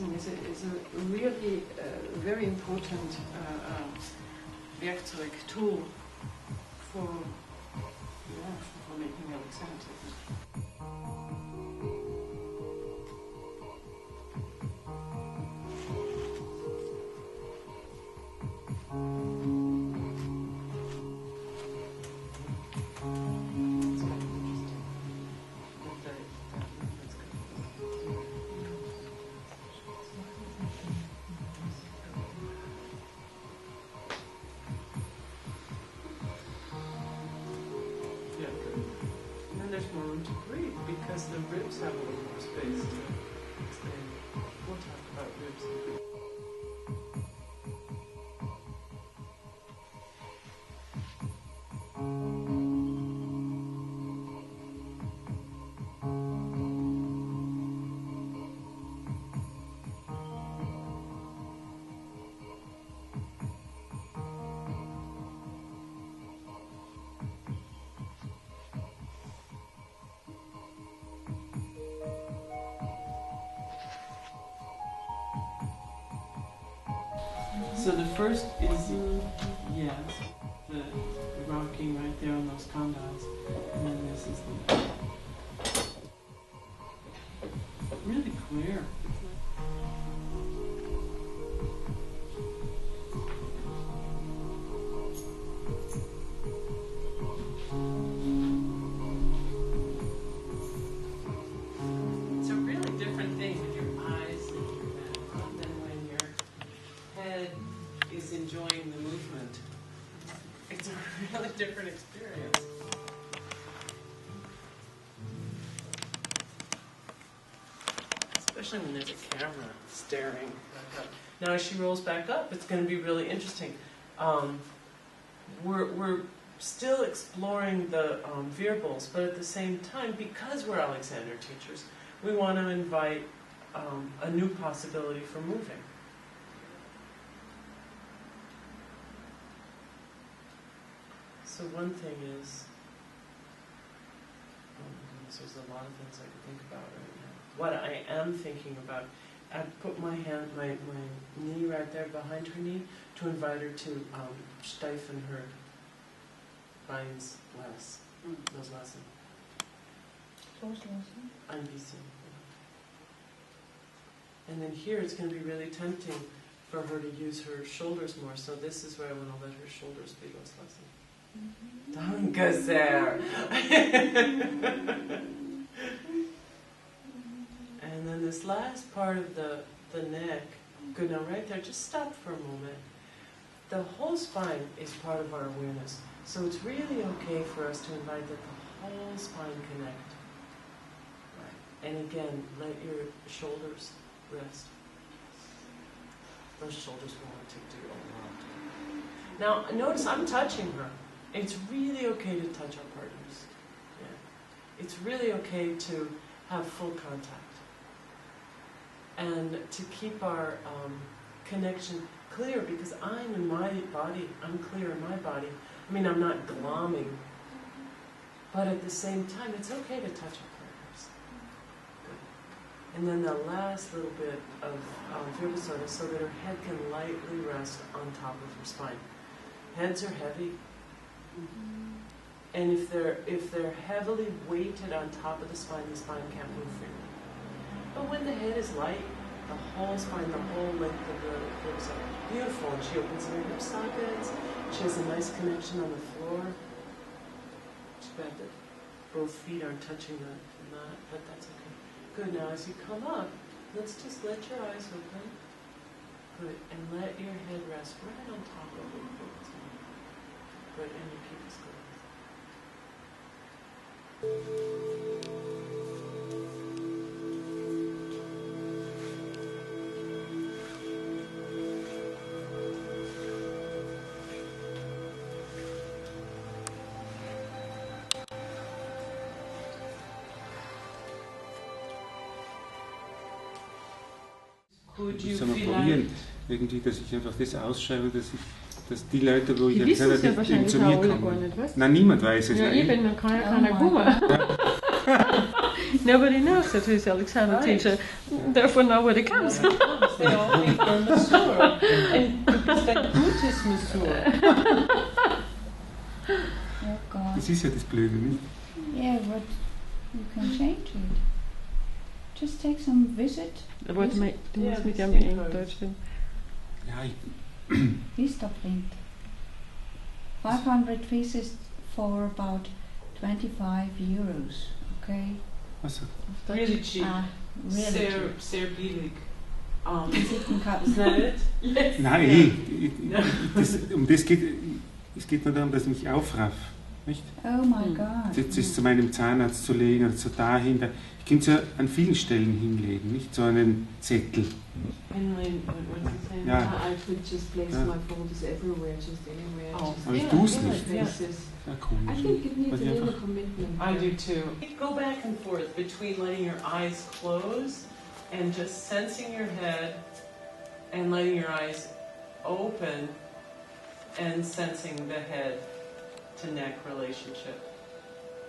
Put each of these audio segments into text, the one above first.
listening is a really very important Werkzeug, tool for making Alexander. More room to breathe because the ribs have a little more space to expand. We'll talk about ribs. So the first is, yes, the rocking right there on those condyles, and then this is the really clear. It's a really different thing with your eyes and your head than when your head is enjoying the movement. It's a really different experience. Especially when there's a camera staring. Now as she rolls back up, it's going to be really interesting. We're still exploring the variables, but at the same time, because we're Alexander teachers, we want to invite a new possibility for moving. So one thing is, there's a lot of things I could think about right now. What I am thinking about, I put my hand, my knee right there behind her knee to invite her to steifen her spines less. Loslassen. Ein bisschen. And then here it's going to be really tempting for her to use her shoulders more. So this is where I want to let her shoulders be loslassen. Danke sehr. And then this last part of the neck, good, now right there, just stop for a moment. The whole spine is part of our awareness. So it's really okay for us to invite that the whole spine connect. Right. And again, let your shoulders rest. Those shoulders want to do a lot. Now notice I'm touching her. It's really okay to touch our partners. Yeah. It's really okay to have full contact. And to keep our connection clear, because I'm in my body, I'm clear in my body. I mean, I'm not glomming, but at the same time, it's okay to touch our partners. Good. And then the last little bit of Wirbelsäule, so that her head can lightly rest on top of her spine. Heads are heavy. And if they're heavily weighted on top of the spine can't move freely. But when the head is light, the whole spine, the whole length of the ribs are beautiful. And she opens her hip sockets. She has a nice connection on the floor. Too bad that both feet aren't touching the mat, but that's okay. Good. Now as you come up, let's just let your eyes open. Good. And let your head rest right on top of it. Good, and you keep this going. Ich soll mal probieren, irgendwie, dass ich einfach das ausschreibe, dass die Leute, wo ich ja gesagt habe, die zu mir kommen. Nein, niemand weiß es. Ja, eben, dann kann ja keiner kommen. Nobody knows that he's Alexander teacher, therefore nobody comes. They all think we're masseur. And du bist ein gutes masseur. Oh God. Das ist ja das Blöde, nicht? Yeah, but you can change it. Just take some visit. Du musst mit ihm in Deutsch finden. Ja, Bist bringt. 500 pieces for about 25 euros. Okay? also, Really cheap. Really cheap. Sehr billig. Visitenkarten. Is that it? Yes. nein, es geht nur darum, dass ich mich aufraff. Nicht? Oh my God. Jetzt ist zu meinem Zahnarzt zu legen oder zu dahin. Ich könnte es ja an vielen Stellen hinlegen, nicht so einen Zettel. Ja. I could just place my folders everywhere, just anywhere. Oh. Aber ich tue es nicht. Yeah. Ja, komisch. I think it needs Weil a ich little einfach- commitment. I do too. Go back and forth between letting your eyes close and just sensing your head and letting your eyes open and sensing the head to neck relationship.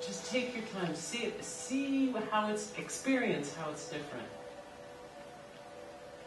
Just take your time, see how experience how it's different.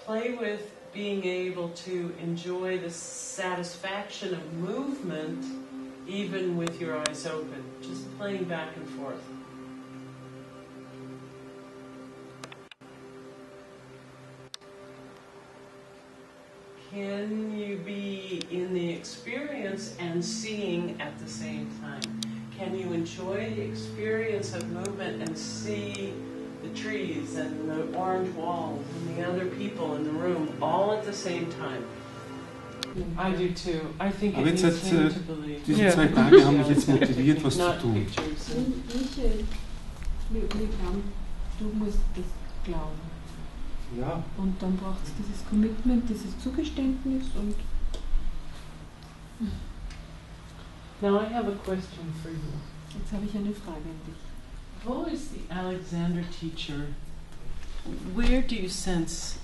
Play with being able to enjoy the satisfaction of movement even with your eyes open, just playing back and forth. Can you be in the experience and seeing at the same time? Can you enjoy the experience of movement and see the trees and the orange walls and the other people in the room all at the same time? I do too. I think it Aber jetzt needs hat, him to believe. diese 2 Tage haben mich jetzt motiviert, was zu Not tun. pictures. Michael, du musst das glauben. Ja. Und dann braucht es dieses Commitment, dieses Zugeständnis und... Now I have a question for you. Jetzt habe ich eine Frage an dich. Who is the Alexander teacher? Where do you sense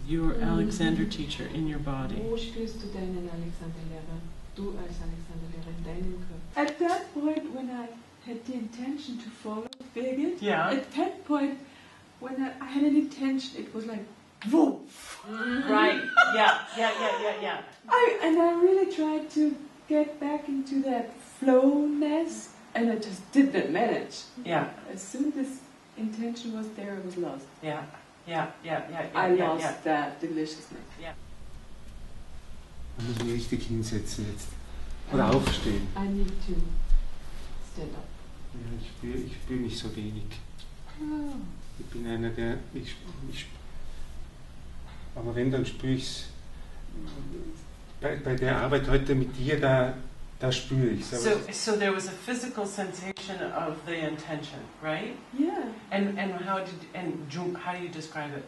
your Alexander teacher in your body? Wo spürst du deinen Alexander-Lehrer? Du als Alexander-Lehrer in deinem Körper? At that point when I had the intention to follow Birgit, Yeah. at that point when I had an intention, it was like, woof! Right. Yeah. I really tried to get back into that flowness, and I just didn't manage. Yeah. As soon as this intention was there, I was lost. Yeah. I lost that deliciousness. Man muss mich richtig hinsetzen jetzt. Oder aufstehen. I need to stand up. Ja, ich spür mich so wenig. Ich bin einer, der... aber wenn, dann spüre ich es. Bei der Arbeit heute mit dir, da spüre ich es. So there was a physical sensation of the intention, right? Yeah. And how do you describe it?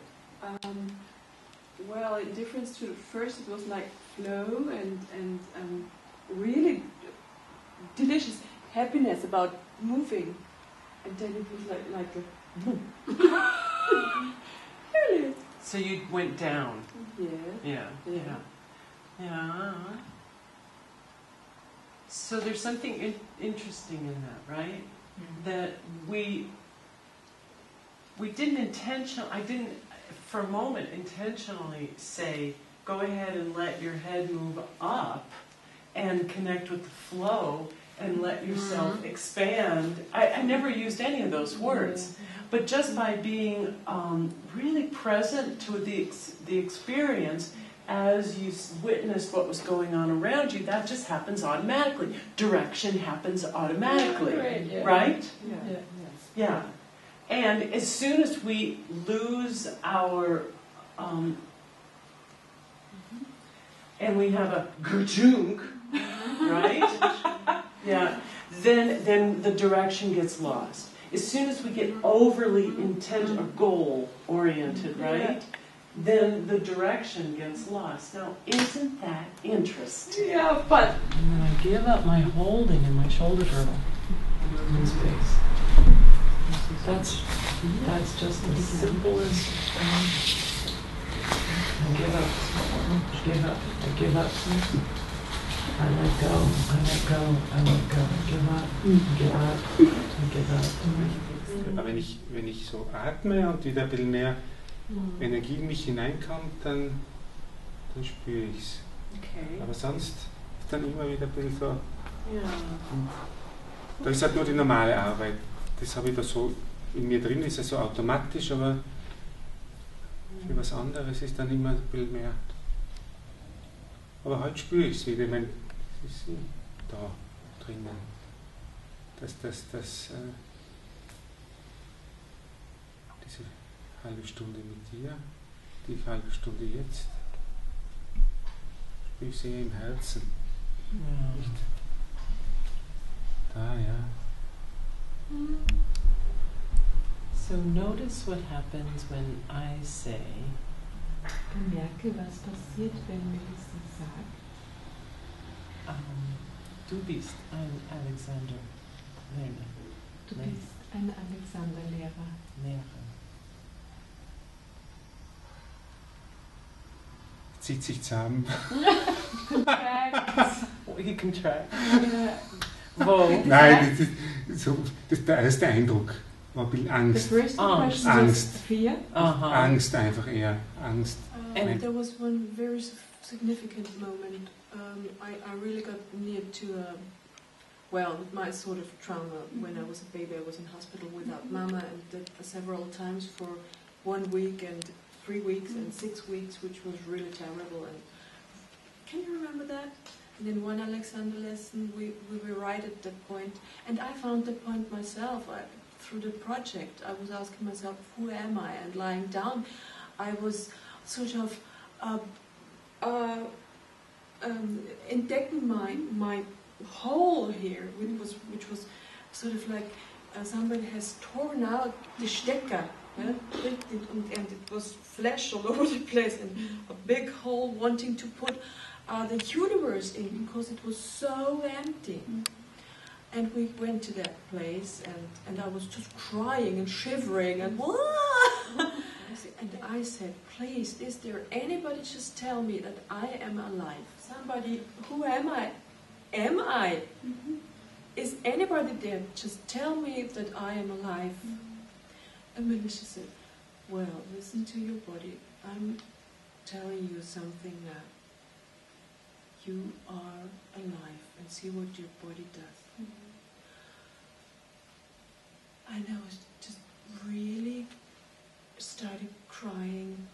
Well, in difference to first, it was like flow and really delicious happiness about moving, and then it was like a boom. Really? So you went down. Yeah. Yeah. So there's something interesting in that, right? That we didn't I didn't for a moment intentionally say, go ahead and let your head move up and connect with the flow and let yourself expand. I never used any of those words, but just by being really present to the experience as you witnessed what was going on around you, that just happens automatically. Direction happens automatically, right? Yeah. And as soon as we lose our, and we have a gerjunk, right? Yeah. Then the direction gets lost. As soon as we get overly intent or goal oriented, right? Then the direction gets lost. Now, isn't that interesting? Yeah, but And then I give up my holding in my shoulder girdle in space. That's just as simple as I give up. I let go. Give up. Aber wenn ich so atme und wieder ein bisschen mehr Energie in mich hineinkommt, dann spüre ich es. Okay. Aber sonst dann immer wieder ein bisschen so. Ja. Da ist halt nur die normale Arbeit. Das habe ich da so in mir drin, ist ja so automatisch, aber für was anderes ist dann immer ein bisschen mehr. Aber heute spüre ich es wieder. Ich meine, es ist da drinnen. Diese halbe Stunde mit dir, die halbe Stunde jetzt, spüre ich sehr im Herzen. Ja. Nicht da, ja. So notice what happens when I say. Bemerke, was passiert, wenn Melissa sagt. Du bist ein Alexander Lehrer. Du bist ein Alexander Lehrer. Zieht sich zusammen. You can try. Wo? Nein, das ist der erste Eindruck. War ein bisschen Angst. The first impression Angst. was fear. Angst einfach eher. Angst. And there was one very significant moment. I really got near to my sort of trauma when I was a baby. I was in hospital without mama, and that several times for 1 week and 3 weeks and 6 weeks, which was really terrible. And can you remember that? And in one Alexander lesson, we were right at that point, and I found the point myself. Through the project, I was asking myself, who am I? And lying down, I was sort of entdecking my hole here, which was sort of like somebody has torn out the Stecker, and it was flesh all over the place, and a big hole wanting to put the universe in, because it was so empty. And we went to that place, and I was just crying and shivering, and and I said, please, is there anybody just tell me that I am alive? Somebody, who am I? Am I? Is anybody there? Just tell me that I am alive. And Melissa said, well, listen to your body. I'm telling you something now. You are alive, and see what your body does. And I was just really started crying.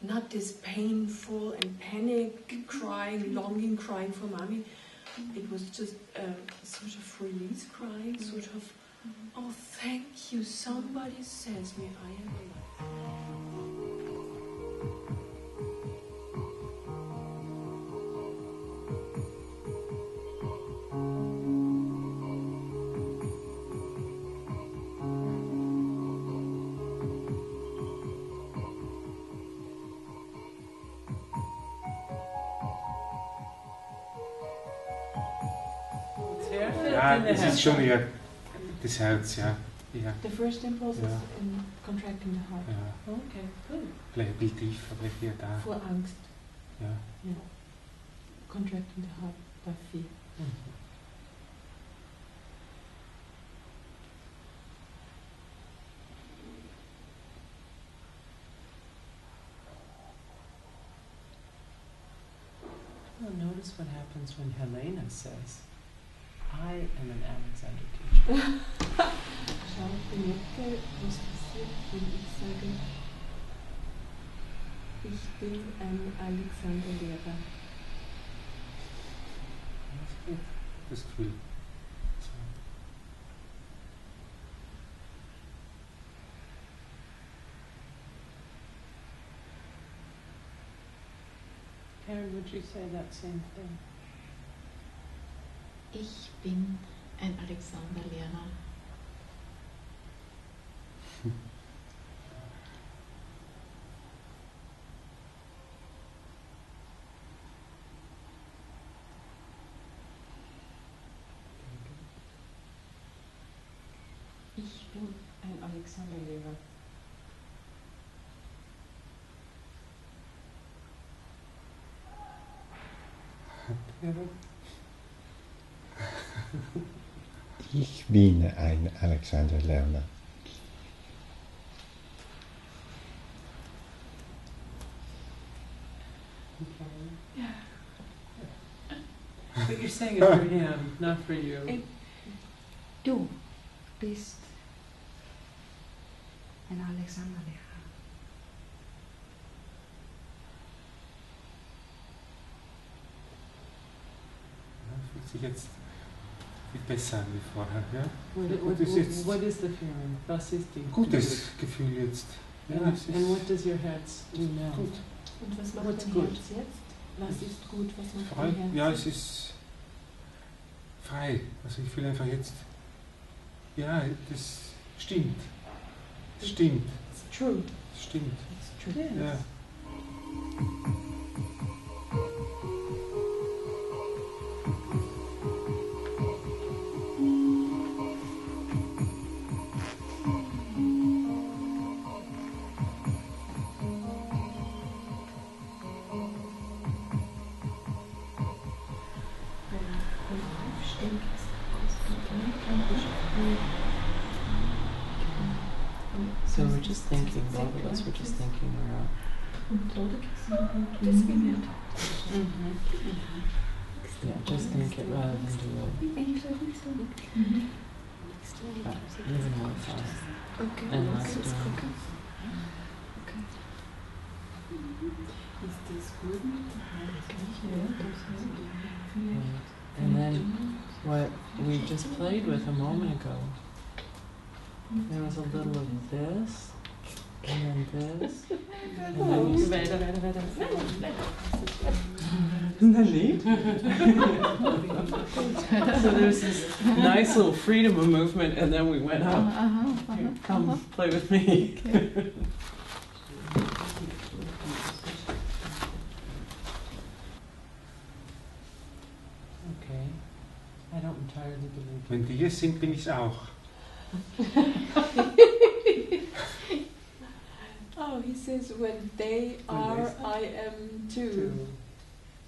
Not this painful and panic crying, longing crying for mommy. It was just sort of release crying, sort of, oh, thank you, somebody says me I am alive. Ja, das ist schon eher das Herz, ja. Ja. The first impulse is in contracting the heart. Ja. Okay, good. Vielleicht ein bisschen tiefer, vielleicht eher da. Vor Angst. Ja. Yeah. Contracting the heart by fear. Well, notice what happens when Helena says, I am an Alexander teacher. Schau, bemerke, was passiert, wenn ich sage, ich bin ein Alexander Lehrer. Das Gefühl. Karen, would you say that same thing? Ich bin ein Alexander Lehrer. Ich bin ein Alexander Lehrer. Ich bin ein Alexander Lehrer. But you're saying it for him, not for you. Du bist ein Alexander Lehrer. Fühlt sich jetzt viel besser an wie vorher. Ja? What is the feeling? Was ist die? Gutes Gefühl jetzt. Ja, Yeah. es ist And what does your head do now? gut. Und was macht What's dein good? Herz jetzt? Was ist gut? Was macht Frei, dein Herz ja, jetzt? es ist frei. Also ich fühle einfach jetzt, ja, das stimmt. Es stimmt. It's true. Es stimmt. It's true. Yes. Ja. So we're just thinking, both of us were just thinking we're out. Yeah, just think it rather than do it. But even more fast. And not doing. Ist das gut mit And then what we just played with a moment ago, there was a little of this, and then this, and then you Isn't that neat? So there's this nice little freedom of movement, and then we went up. Here, come play with me. Okay. I don't entirely believe Wenn die es sind, bin ich es auch. Oh, he says when they are, I am too.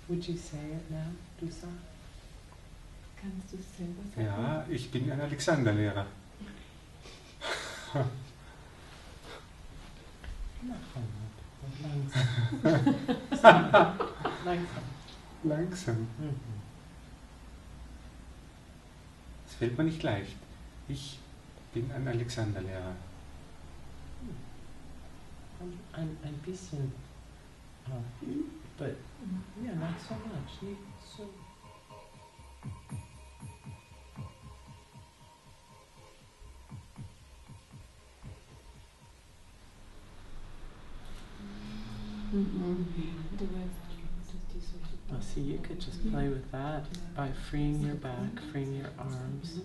Would you say it now, Dusa? Kannst du es selber sagen? Ja, ich bin ein Alexander-Lehrer. Langsam. Langsam. Langsam. Das fällt mir nicht leicht. Ich bin ein Alexander-Lehrer. Ein bisschen. But yeah, not so much. So. Oh, see, you could just play with that by freeing your back, freeing your arms,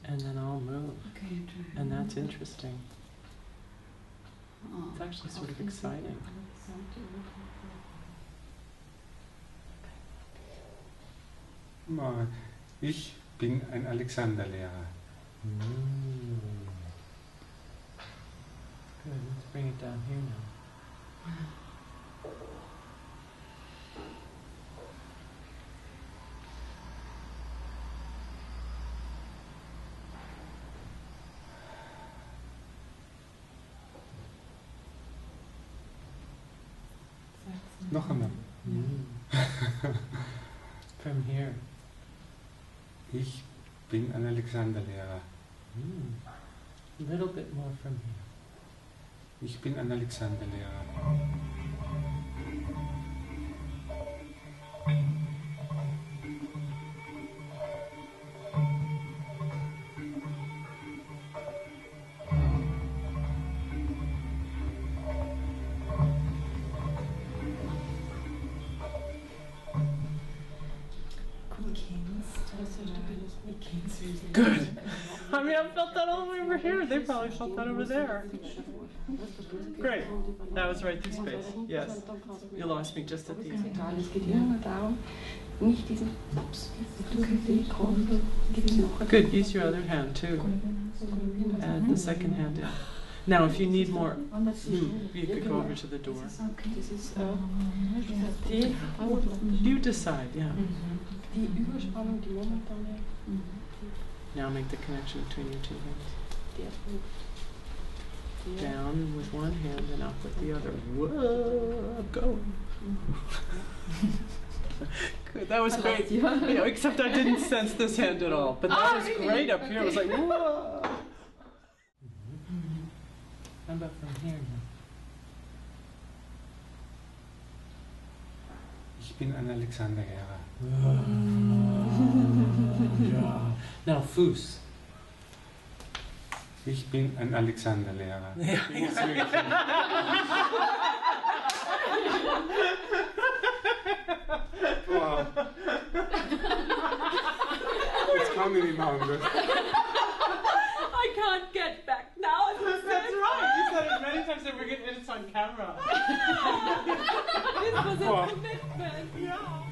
and then I'll move. And that's interesting. It's actually sort of exciting. Ich bin ein Alexander-Lehrer. Good, let's bring it down here now. Noch einmal. From here. Ich bin ein Alexander-Lehrer. A little bit more from here. Ich bin ein Alexander-Lehrer. Good. I mean, I felt that all the way over here. They probably felt that over there. Great. That was right through space. Yes. You lost me just at the end. Es geht immer darum, nicht diesen Good. Use your other hand too. Add the second hand in. Now, if you need more, you could go over to the door. You decide. Yeah. Die Überspannung, die momentane. Now make the connection between your two hands. Der Punkt. Der. Down with one hand and up with the other. Whoa, I'm going. Good, that was great. Yeah, except I didn't sense this hand at all. But that was great up here. It was like, whoa. How about from here now? Ich bin ein Alexander Lehrer. Ja. Now, Fuß. Ich bin ein Alexander Lehrer. Ja, Wow. Jetzt kann ich nicht mehr anders. I can't get back now. That's right. You said it many times that we're getting it's on camera. This was a Wow. commitment. Yeah.